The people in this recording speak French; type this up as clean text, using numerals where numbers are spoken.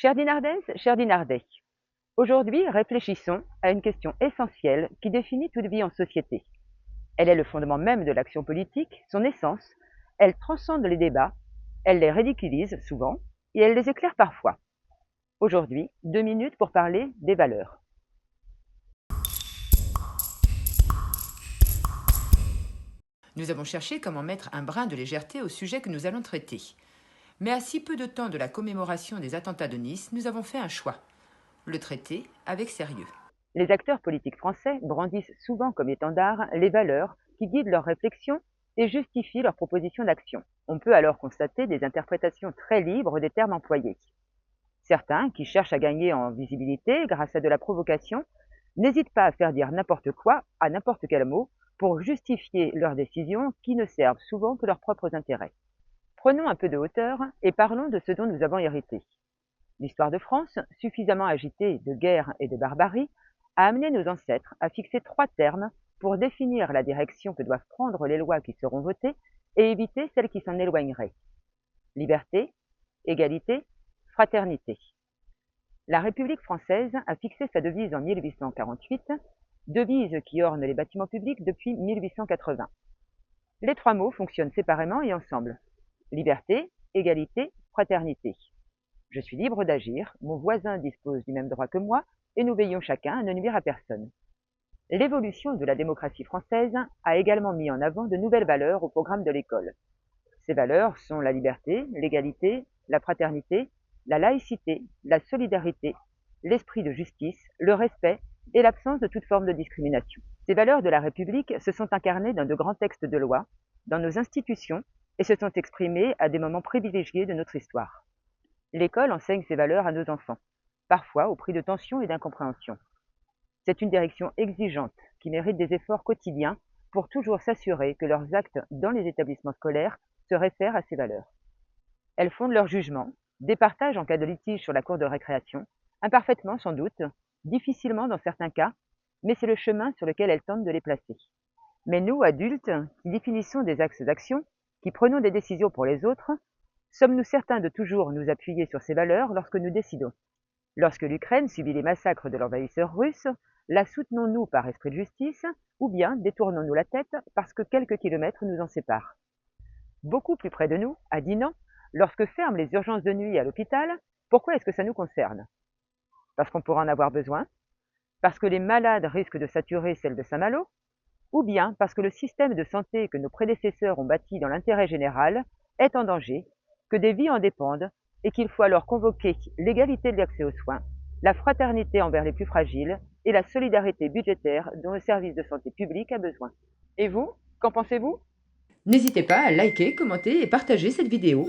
Chère Dinardès, chère Dinardais, aujourd'hui réfléchissons à une question essentielle qui définit toute vie en société. Elle est le fondement même de l'action politique, son essence, elle transcende les débats, elle les ridiculise souvent et elle les éclaire parfois. Aujourd'hui, 2 minutes pour parler des valeurs. Nous avons cherché comment mettre un brin de légèreté au sujet que nous allons traiter. Mais à si peu de temps de la commémoration des attentats de Nice, nous avons fait un choix. Le traiter avec sérieux. Les acteurs politiques français brandissent souvent comme étendard les valeurs qui guident leurs réflexions et justifient leurs propositions d'action. On peut alors constater des interprétations très libres des termes employés. Certains, qui cherchent à gagner en visibilité grâce à de la provocation, n'hésitent pas à faire dire n'importe quoi à n'importe quel mot pour justifier leurs décisions qui ne servent souvent que leurs propres intérêts. Prenons un peu de hauteur et parlons de ce dont nous avons hérité. L'histoire de France, suffisamment agitée de guerre et de barbarie, a amené nos ancêtres à fixer 3 termes pour définir la direction que doivent prendre les lois qui seront votées et éviter celles qui s'en éloigneraient. Liberté, égalité, fraternité. La République française a fixé sa devise en 1848, devise qui orne les bâtiments publics depuis 1880. Les 3 mots fonctionnent séparément et ensemble. Liberté, égalité, fraternité. Je suis libre d'agir, mon voisin dispose du même droit que moi, et nous veillons chacun à ne nuire à personne. L'évolution de la démocratie française a également mis en avant de nouvelles valeurs au programme de l'école. Ces valeurs sont la liberté, l'égalité, la fraternité, la laïcité, la solidarité, l'esprit de justice, le respect et l'absence de toute forme de discrimination. Ces valeurs de la République se sont incarnées dans de grands textes de loi, dans nos institutions, et se sont exprimées à des moments privilégiés de notre histoire. L'école enseigne ces valeurs à nos enfants, parfois au prix de tensions et d'incompréhension. C'est une direction exigeante qui mérite des efforts quotidiens pour toujours s'assurer que leurs actes dans les établissements scolaires se réfèrent à ces valeurs. Elles fondent leur jugement, départagent en cas de litige sur la cour de récréation, imparfaitement sans doute, difficilement dans certains cas, mais c'est le chemin sur lequel elles tentent de les placer. Mais nous, adultes, qui définissons des axes d'action, qui prenons des décisions pour les autres, sommes-nous certains de toujours nous appuyer sur ces valeurs lorsque nous décidons? Lorsque l'Ukraine subit les massacres de l'envahisseur russe, la soutenons-nous par esprit de justice ou bien détournons-nous la tête parce que quelques kilomètres nous en séparent? Beaucoup plus près de nous, à Dinan, lorsque ferment les urgences de nuit à l'hôpital, pourquoi est-ce que ça nous concerne? Parce qu'on pourra en avoir besoin? Parce que les malades risquent de saturer celles de Saint-Malo? Ou bien parce que le système de santé que nos prédécesseurs ont bâti dans l'intérêt général est en danger, que des vies en dépendent et qu'il faut alors convoquer l'égalité de l'accès aux soins, la fraternité envers les plus fragiles et la solidarité budgétaire dont le service de santé publique a besoin. Et vous, qu'en pensez-vous? N'hésitez pas à liker, commenter et partager cette vidéo.